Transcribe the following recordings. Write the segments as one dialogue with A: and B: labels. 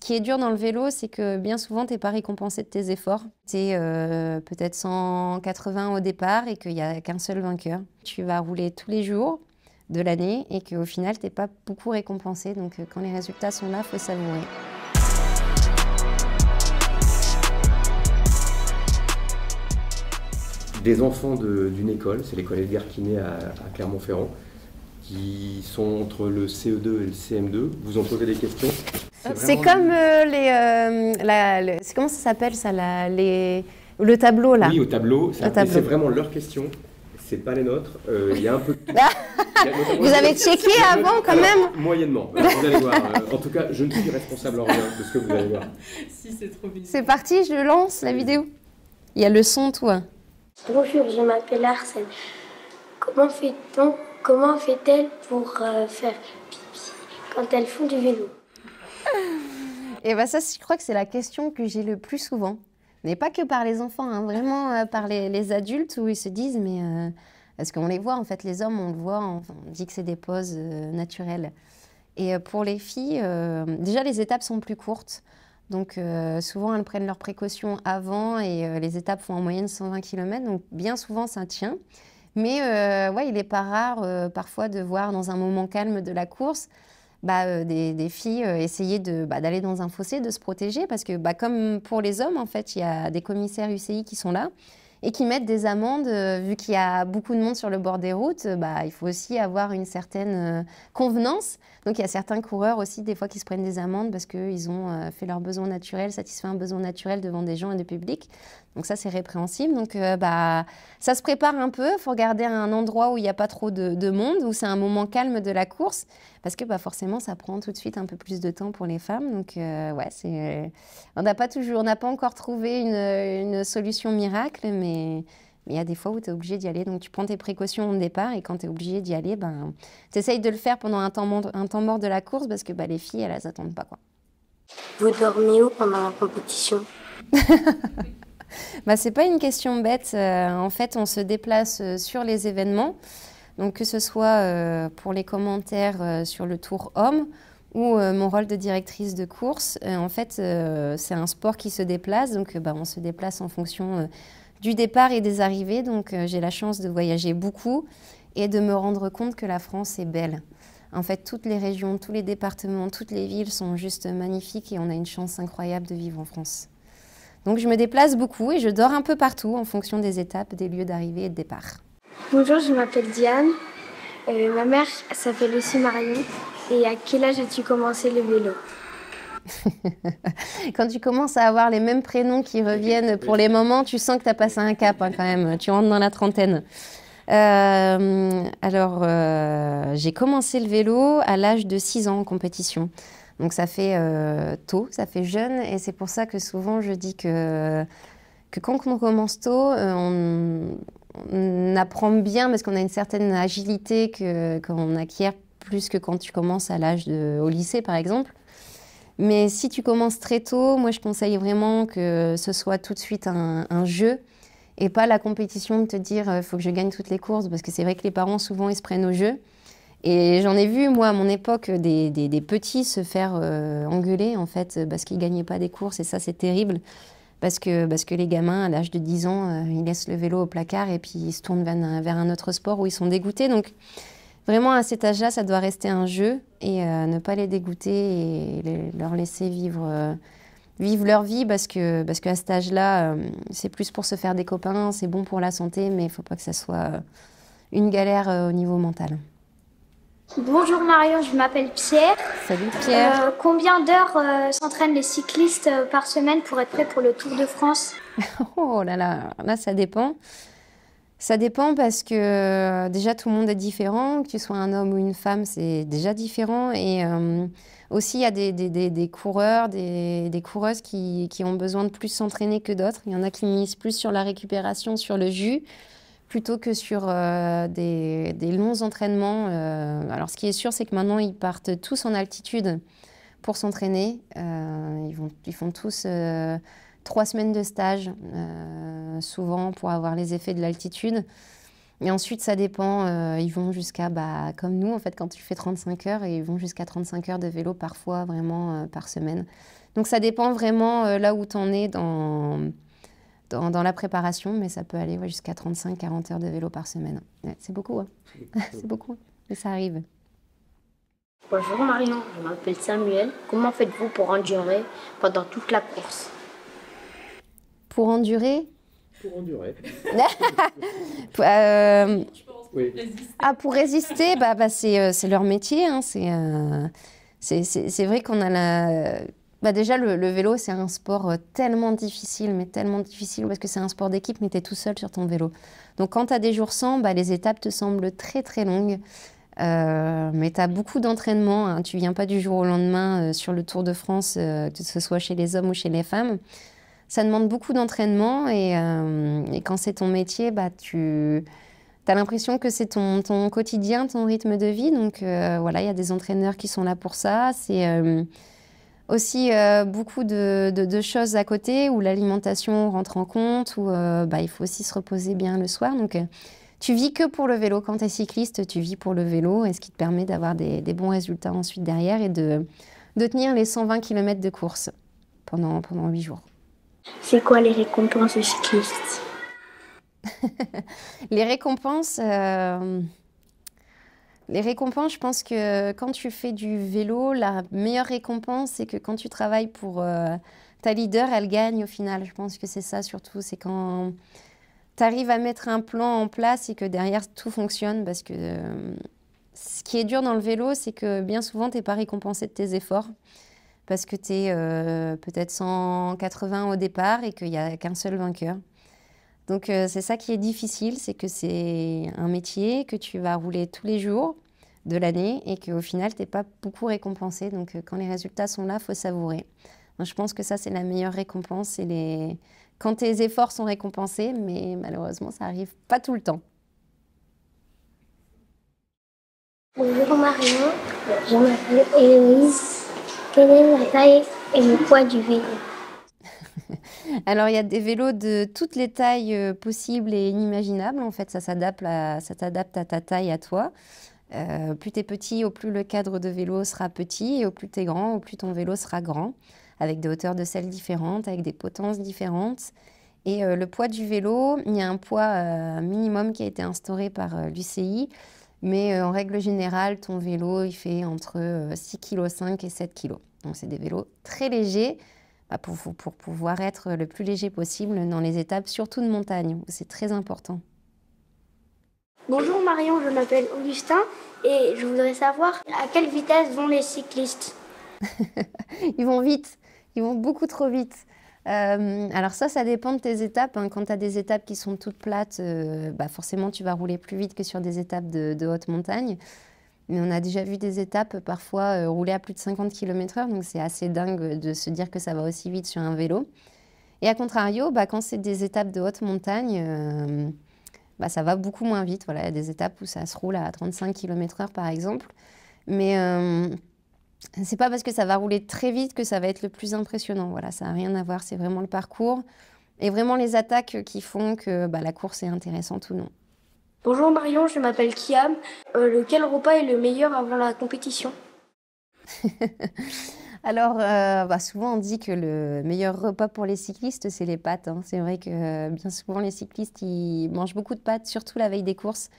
A: qui est dur dans le vélo, c'est que bien souvent, tu n'es pas récompensé de tes efforts. Tu es peut-être 180 au départ et qu'il n'y a qu'un seul vainqueur. Tu vas rouler tous les jours de l'année et qu'au final, tu n'es pas beaucoup récompensé. Donc quand les résultats sont là, il faut savourer.
B: Des enfants d'une école, c'est l'école Edgar Quinet à Clermont-Ferrand, qui sont entre le CE2 et le CM2. Vous en posez des questions.
A: C'est comme comment ça s'appelle ça, le tableau là.
B: Oui, au tableau. C'est vraiment leurs questions. C'est pas les nôtres. Il y a un peu.
A: Vous avez checké avant quand même?
B: Moyennement. Vous allez voir. En tout cas, je ne suis responsable en rien de ce que vous allez voir.
C: Si, c'est trop bien.
A: C'est parti, je lance la vidéo. Il y a le son, tout.
D: Bonjour, je m'appelle Arsène. Comment fait-elle pour faire pipi quand elles font du vélo?
A: Et bah ça, je crois que c'est la question que j'ai le plus souvent. Mais pas que par les enfants, hein, vraiment par les adultes où ils se disent, mais parce qu'on les voit en fait, les hommes, on le voit, on dit que c'est des poses naturelles. Et pour les filles, déjà les étapes sont plus courtes. Donc souvent, elles prennent leurs précautions avant et les étapes font en moyenne 120 km. Donc bien souvent, ça tient. Mais ouais, il n'est pas rare parfois de voir dans un moment calme de la course des filles essayer d'aller dans un fossé, de se protéger. Parce que comme pour les hommes, en fait, il y a des commissaires UCI qui sont là et qui mettent des amendes. Vu qu'il y a beaucoup de monde sur le bord des routes, il faut aussi avoir une certaine convenance. Donc il y a certains coureurs aussi des fois qui se prennent des amendes parce qu'ils ont fait leurs besoins naturels, satisfait un besoin naturel devant des gens et du public. Donc ça c'est répréhensible. Donc ça se prépare un peu, il faut regarder un endroit où il n'y a pas trop de monde, où c'est un moment calme de la course, parce que forcément ça prend tout de suite un peu plus de temps pour les femmes. Donc ouais, on n'a pas encore trouvé une solution miracle, mais il y a des fois où tu es obligé d'y aller. Donc tu prends tes précautions au départ et quand tu es obligé d'y aller, tu essayes de le faire pendant un temps mort de la course parce que les filles, elles attendent pas, quoi.
D: Vous dormez où pendant la compétition?
A: C'est pas une question bête. En fait, on se déplace sur les événements. Donc que ce soit pour les commentaires sur le Tour Homme ou mon rôle de directrice de course, en fait, c'est un sport qui se déplace. Donc on se déplace en fonction du départ et des arrivées. Donc j'ai la chance de voyager beaucoup et de me rendre compte que la France est belle. En fait, toutes les régions, tous les départements, toutes les villes sont juste magnifiques et on a une chance incroyable de vivre en France. Donc je me déplace beaucoup et je dors un peu partout en fonction des étapes, des lieux d'arrivée et de départ.
D: Bonjour, je m'appelle Diane. Ma mère s'appelle aussi Marion. Et à quel âge as-tu commencé le vélo?
A: Quand tu commences à avoir les mêmes prénoms qui reviennent pour les moments, tu sens que tu as passé un cap quand même. Tu rentres dans la trentaine. J'ai commencé le vélo à l'âge de 6 ans en compétition. Donc ça fait tôt, ça fait jeune. Et c'est pour ça que souvent je dis que quand on commence tôt, on apprend bien parce qu'on a une certaine agilité qu'on acquiert plus que quand tu commences à l'âge au lycée par exemple. Mais si tu commences très tôt, moi je conseille vraiment que ce soit tout de suite un jeu et pas la compétition de te dire il faut que je gagne toutes les courses parce que c'est vrai que les parents souvent ils se prennent au jeu. Et j'en ai vu moi à mon époque des petits se faire engueuler en fait parce qu'ils ne gagnaient pas des courses et ça c'est terrible parce que les gamins à l'âge de 10 ans ils laissent le vélo au placard et puis ils se tournent vers un autre sport où ils sont dégoûtés. Donc vraiment, à cet âge-là, ça doit rester un jeu et ne pas les dégoûter et leur laisser vivre leur vie parce qu'à cet âge-là, c'est plus pour se faire des copains, c'est bon pour la santé, mais il ne faut pas que ça soit une galère au niveau mental.
E: Bonjour Marion, je m'appelle Pierre.
A: Salut Pierre.
E: Combien d'heures s'entraînent les cyclistes par semaine pour être prêts pour le Tour de France?
A: Oh là, ça dépend. Ça dépend parce que déjà tout le monde est différent, que tu sois un homme ou une femme, c'est déjà différent. Et aussi, il y a des coureurs, des coureuses qui ont besoin de plus s'entraîner que d'autres. Il y en a qui misent plus sur la récupération, sur le jus, plutôt que sur des longs entraînements. Alors ce qui est sûr, c'est que maintenant, ils partent tous en altitude pour s'entraîner. Ils font tous 3 semaines de stage, souvent pour avoir les effets de l'altitude. Et ensuite, ça dépend, ils vont jusqu'à, comme nous, en fait, quand tu fais 35 heures, ils vont jusqu'à 35 heures de vélo parfois, vraiment, par semaine. Donc ça dépend vraiment là où tu en es dans la préparation, mais ça peut aller jusqu'à 35-40 heures de vélo par semaine. Ouais, c'est beaucoup, hein. C'est beaucoup, mais ça arrive.
C: Bonjour Marion, je m'appelle Samuel. Comment faites-vous pour endurer pendant toute la course?
A: Pour endurer?
B: Pour endurer.
A: Oui. Ah, pour résister, c'est leur métier. Hein. C'est vrai qu'on a la... déjà, le vélo, c'est un sport tellement difficile, parce que c'est un sport d'équipe, mais tu es tout seul sur ton vélo. Donc, quand tu as des jours sans, les étapes te semblent très, très longues. Mais tu as beaucoup d'entraînement. Hein. Tu viens pas du jour au lendemain sur le Tour de France, que ce soit chez les hommes ou chez les femmes. Ça demande beaucoup d'entraînement et quand c'est ton métier, tu as l'impression que c'est ton quotidien, ton rythme de vie. Donc voilà, il y a des entraîneurs qui sont là pour ça. C'est aussi beaucoup de choses à côté où l'alimentation rentre en compte, où il faut aussi se reposer bien le soir. Donc tu vis que pour le vélo. Quand tu es cycliste, tu vis pour le vélo, et ce qui te permet d'avoir des bons résultats ensuite derrière et de tenir les 120 km de course pendant 8 jours.
D: C'est quoi les récompenses aux cyclistes?
A: Les récompenses, je pense que quand tu fais du vélo, la meilleure récompense, c'est que quand tu travailles pour ta leader, elle gagne au final. Je pense que c'est ça surtout, c'est quand tu arrives à mettre un plan en place et que derrière tout fonctionne. Parce que ce qui est dur dans le vélo, c'est que bien souvent, tu n'es pas récompensé de tes efforts. Parce que tu es peut-être 180 au départ et qu'il n'y a qu'un seul vainqueur. Donc c'est ça qui est difficile, c'est que c'est un métier que tu vas rouler tous les jours de l'année et qu'au final, tu n'es pas beaucoup récompensé. Donc quand les résultats sont là, il faut savourer. Donc, je pense que ça, c'est la meilleure récompense, c'est quand tes efforts sont récompensés, mais malheureusement, ça n'arrive pas tout le temps.
D: Bonjour Marion, je m'appelle Héloïse. Quelle est la taille et le poids du vélo?
A: Alors, il y a des vélos de toutes les tailles possibles et inimaginables. En fait, ça s'adapte à ta taille, à toi. Plus tu es petit, au plus le cadre de vélo sera petit. Et au plus tu es grand, au plus ton vélo sera grand. Avec des hauteurs de selle différentes, avec des potences différentes. Et le poids du vélo, il y a un poids minimum qui a été instauré par l'UCI. Mais en règle générale, ton vélo, il fait entre 6,5 kg et 7 kg. Donc, c'est des vélos très légers pour pouvoir être le plus léger possible dans les étapes, surtout de montagne, où c'est très important.
D: Bonjour Marion, je m'appelle Augustin et je voudrais savoir à quelle vitesse vont les cyclistes?
A: Ils vont vite, ils vont beaucoup trop vite. Alors ça dépend de tes étapes. Hein. Quand tu as des étapes qui sont toutes plates, forcément tu vas rouler plus vite que sur des étapes de haute montagne. Mais on a déjà vu des étapes parfois rouler à plus de 50 km/h, donc c'est assez dingue de se dire que ça va aussi vite sur un vélo. Et à contrario, quand c'est des étapes de haute montagne, ça va beaucoup moins vite. Voilà, il y a des étapes où ça se roule à 35 km/h par exemple. Mais c'est pas parce que ça va rouler très vite que ça va être le plus impressionnant. Voilà, ça n'a rien à voir, c'est vraiment le parcours et vraiment les attaques qui font que la course est intéressante ou non.
D: Bonjour Marion, je m'appelle Kiam. Lequel repas est le meilleur avant la compétition?
A: Alors, souvent on dit que le meilleur repas pour les cyclistes, c'est les pâtes. Hein. C'est vrai que bien souvent les cyclistes, ils mangent beaucoup de pâtes, surtout la veille des courses.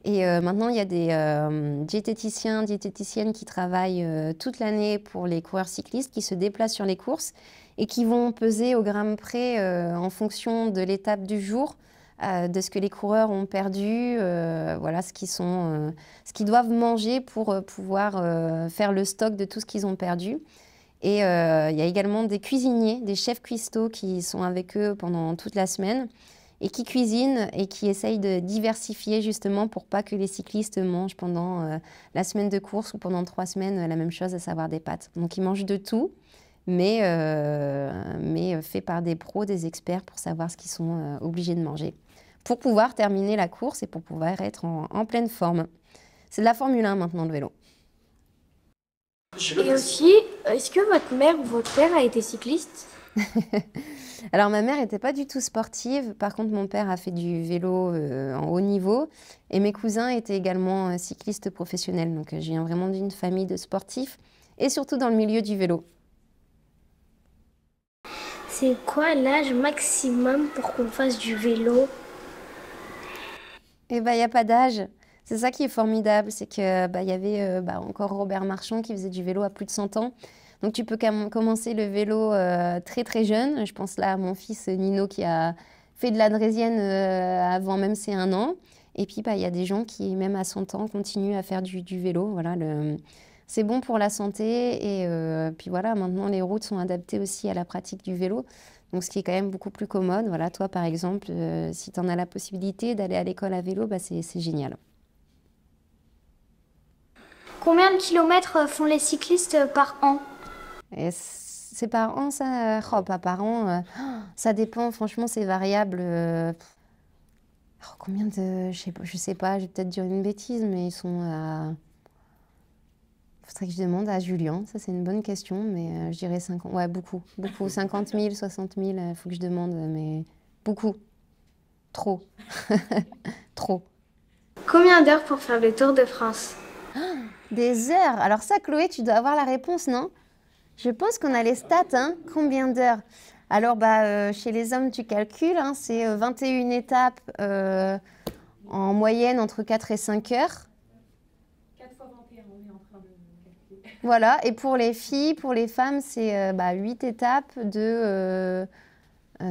A: Et maintenant, il y a des diététiciens, diététiciennes qui travaillent toute l'année pour les coureurs cyclistes, qui se déplacent sur les courses et qui vont peser au gramme près en fonction de l'étape du jour, de ce que les coureurs ont perdu, ce qu'ils doivent manger pour pouvoir faire le stock de tout ce qu'ils ont perdu. Et il y a également des cuisiniers, des chefs cuistots qui sont avec eux pendant toute la semaine et qui cuisinent et qui essayent de diversifier justement pour pas que les cyclistes mangent pendant la semaine de course ou pendant 3 semaines la même chose, à savoir des pâtes. Donc ils mangent de tout, mais fait par des pros, des experts pour savoir ce qu'ils sont obligés de manger pour pouvoir terminer la course et pour pouvoir être en pleine forme. C'est de la Formule 1 maintenant, le vélo.
D: Et aussi, est-ce que votre mère ou votre père a été cycliste?
A: Alors ma mère n'était pas du tout sportive. Par contre, mon père a fait du vélo en haut niveau. Et mes cousins étaient également cyclistes professionnels. Donc je viens vraiment d'une famille de sportifs. Et surtout dans le milieu du vélo.
D: C'est quoi l'âge maximum pour qu'on fasse du vélo?
A: Eh ben, il n'y a pas d'âge. C'est ça qui est formidable. C'est que y avait encore Robert Marchand qui faisait du vélo à plus de 100 ans. Donc tu peux commencer le vélo très très jeune. Je pense là à mon fils Nino qui a fait de la draisienne avant même ses 1 an. Et puis il y a des gens qui, même à 100 ans, continuent à faire du vélo. Voilà, c'est bon pour la santé. Et puis voilà, maintenant les routes sont adaptées aussi à la pratique du vélo. Donc ce qui est quand même beaucoup plus commode. Voilà, toi par exemple, si tu en as la possibilité d'aller à l'école à vélo, c'est génial.
E: Combien de kilomètres font les cyclistes par an?
A: Et c'est par an, ça? Oh, pas par an. Ça dépend, franchement, c'est variable. Combien de... Je sais pas, je vais peut-être dire une bêtise, mais ils sont à... Faudrait que je demande à Julien, ça c'est une bonne question, mais je dirais 50... Ouais, beaucoup. 50 000, 60 000, il faut que je demande, mais beaucoup. Trop. Trop.
D: Combien d'heures pour faire le Tour de France?
A: Des heures? Alors ça, Chloé, tu dois avoir la réponse, non? Je pense qu'on a les stats, hein. Combien d'heures? Alors, chez les hommes, tu calcules, hein, c'est 21 étapes en moyenne entre 4 et 5 heures.
F: 4 fois 21, on est en train de calculer.
A: Voilà, et pour les filles, pour les femmes, c'est 8 étapes de...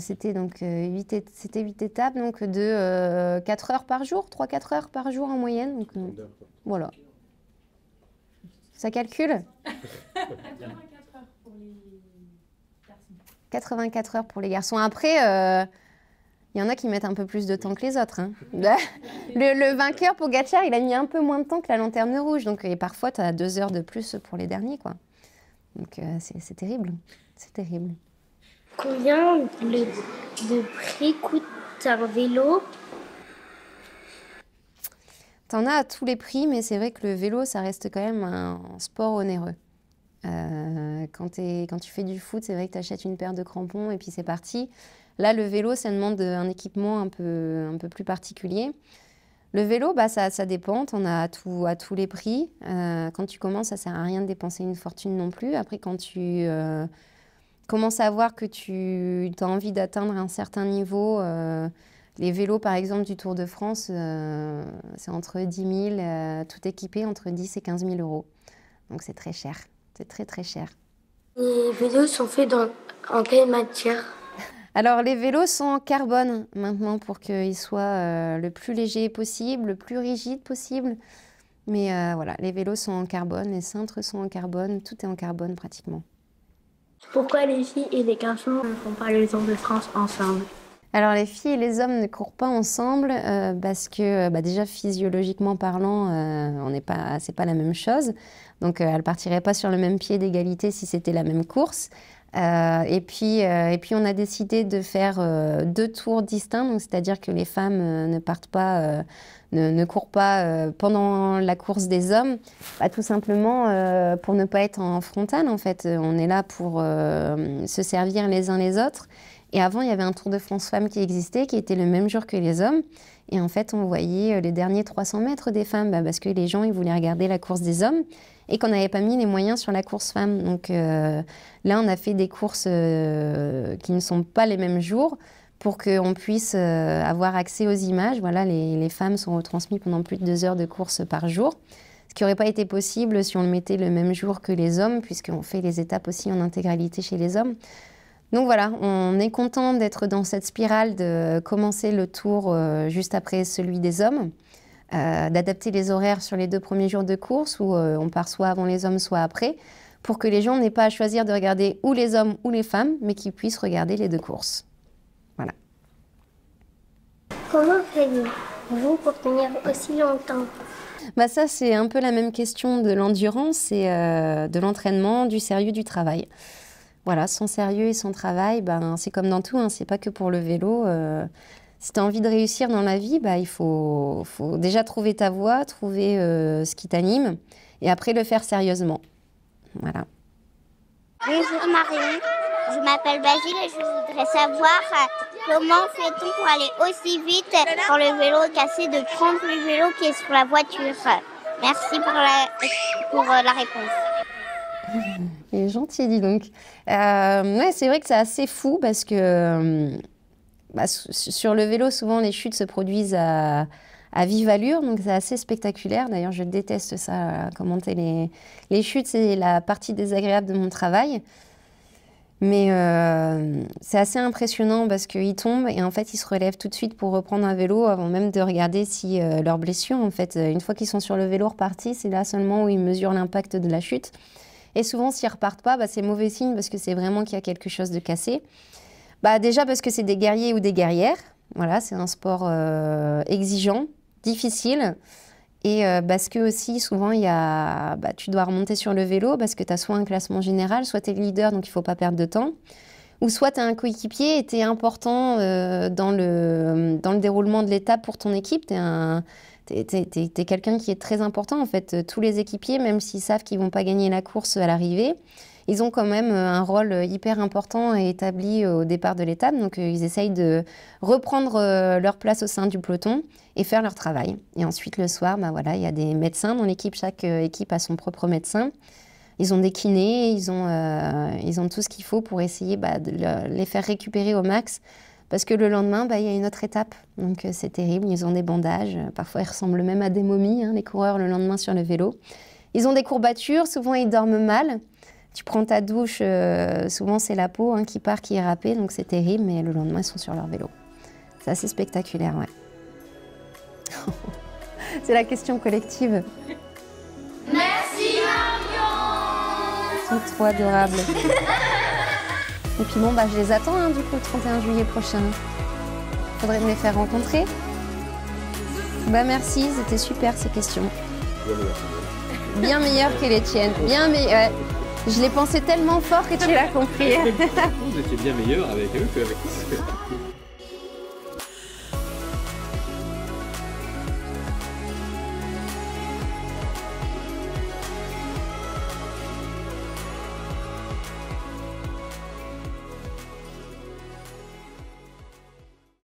A: c'était 8 étapes donc de 4 heures par jour, 3-4 heures par jour en moyenne. Donc, voilà. Ça calcule?
F: 84 heures pour les garçons.
A: 84 heures pour les garçons. Après, il y en a qui mettent un peu plus de temps que les autres. Hein. Le vainqueur, Pogacar, il a mis un peu moins de temps que la lanterne rouge. Donc, et parfois, tu as 2 heures de plus pour les derniers, quoi. Donc, c'est terrible. C'est terrible.
D: Combien de prix coûte un vélo?
A: T'en as à tous les prix, mais c'est vrai que le vélo, ça reste quand même un sport onéreux. Quand tu fais du foot, c'est vrai que tu achètes une paire de crampons et puis c'est parti. Là, le vélo, ça demande un équipement un peu plus particulier. Le vélo, ça dépend, t'en as à tous les prix. Quand tu commences, ça sert à rien de dépenser une fortune non plus. Après, quand tu commences à voir que tu as envie d'atteindre un certain niveau, les vélos, par exemple, du Tour de France, c'est entre 10 000, tout équipé, entre 10 et 15 000 euros. Donc c'est très cher, c'est très très cher.
D: Les vélos sont faits en quelle matière?
A: Alors les vélos sont en carbone maintenant pour qu'ils soient le plus léger possible, le plus rigide possible. Mais voilà, les vélos sont en carbone, les cintres sont en carbone, tout est en carbone pratiquement.
D: Pourquoi les filles et les garçons ne font pas le Tour de France ensemble?
A: Alors les filles et les hommes ne courent pas ensemble parce que déjà physiologiquement parlant, c'est pas la même chose. Donc elles partiraient pas sur le même pied d'égalité si c'était la même course. Et puis on a décidé de faire 2 tours distincts, donc c'est-à-dire que les femmes ne courent pas pendant la course des hommes, tout simplement pour ne pas être en frontale en fait. On est là pour se servir les uns les autres. Et avant, il y avait un Tour de France femmes qui existait, qui était le même jour que les hommes. Et en fait, on voyait les derniers 300 mètres des femmes, parce que les gens ils voulaient regarder la course des hommes et qu'on n'avait pas mis les moyens sur la course femmes. Donc là, on a fait des courses qui ne sont pas les mêmes jours pour qu'on puisse avoir accès aux images. Voilà, les femmes sont retransmises pendant plus de 2 heures de course par jour, ce qui n'aurait pas été possible si on le mettait le même jour que les hommes, puisqu'on fait les étapes aussi en intégralité chez les hommes. Donc voilà, on est content d'être dans cette spirale, de commencer le tour juste après celui des hommes, d'adapter les horaires sur les 2 premiers jours de course où on part soit avant les hommes, soit après, pour que les gens n'aient pas à choisir de regarder ou les hommes ou les femmes, mais qu'ils puissent regarder les 2 courses. Voilà.
D: Comment faites-vous pour tenir aussi longtemps?
A: Ça, c'est un peu la même question de l'endurance et de l'entraînement, du sérieux du travail. Voilà, sans sérieux et sans travail, c'est comme dans tout, hein, c'est pas que pour le vélo. Si tu as envie de réussir dans la vie, il faut déjà trouver ta voie, trouver ce qui t'anime et après le faire sérieusement. Voilà.
D: Bonjour Marion, Je m'appelle Basile et je voudrais savoir comment fait-on pour aller aussi vite quand le vélo est cassé, de prendre le vélo qui est sur la voiture. Merci pour la réponse.
A: Il est gentil, dis donc. Ouais, c'est vrai que c'est assez fou parce que sur le vélo, souvent les chutes se produisent à vive allure, donc c'est assez spectaculaire. D'ailleurs, je déteste ça, commenter les chutes, c'est la partie désagréable de mon travail. Mais c'est assez impressionnant parce qu'ils tombent et en fait, ils se relèvent tout de suite pour reprendre un vélo avant même de regarder si leurs blessures, en fait, une fois qu'ils sont sur le vélo repartis, c'est là seulement où ils mesurent l'impact de la chute. Et souvent, s'ils ne repartent pas, c'est mauvais signe parce que c'est vraiment qu'il y a quelque chose de cassé. Déjà parce que c'est des guerriers ou des guerrières. Voilà, c'est un sport exigeant, difficile. Et parce que aussi, souvent, tu dois remonter sur le vélo parce que tu as soit un classement général, soit tu es le leader, donc il ne faut pas perdre de temps. Ou soit tu as un coéquipier et tu es important dans le déroulement de l'étape pour ton équipe. Tu es quelqu'un qui est très important, en fait. Tous les équipiers, même s'ils savent qu'ils ne vont pas gagner la course à l'arrivée, ils ont quand même un rôle hyper important et établi au départ de l'étape. Donc, ils essayent de reprendre leur place au sein du peloton et faire leur travail. Et ensuite, le soir, il y a des médecins dans l'équipe. Chaque équipe a son propre médecin. Ils ont des kinés, ils ont tout ce qu'il faut pour essayer de les faire récupérer au max. Parce que le lendemain, il y a une autre étape. Donc, c'est terrible. Ils ont des bandages. Parfois, ils ressemblent même à des momies, les coureurs, le lendemain sur le vélo. Ils ont des courbatures. Souvent, ils dorment mal. Tu prends ta douche, souvent c'est la peau qui part, qui est râpée, donc c'est terrible, mais le lendemain ils sont sur leur vélo. C'est assez spectaculaire, ouais. C'est la question collective.
G: Merci Marion.
A: Ils sont trop adorables. Et puis je les attends du coup le 31 juillet prochain. Faudrait me les faire rencontrer. Merci, c'était super ces questions. Bien meilleures que les tiennes, bien meilleures. Je l'ai pensé tellement fort que tu l'as compris.
B: Vous étiez bien meilleur avec eux qu'avec nous.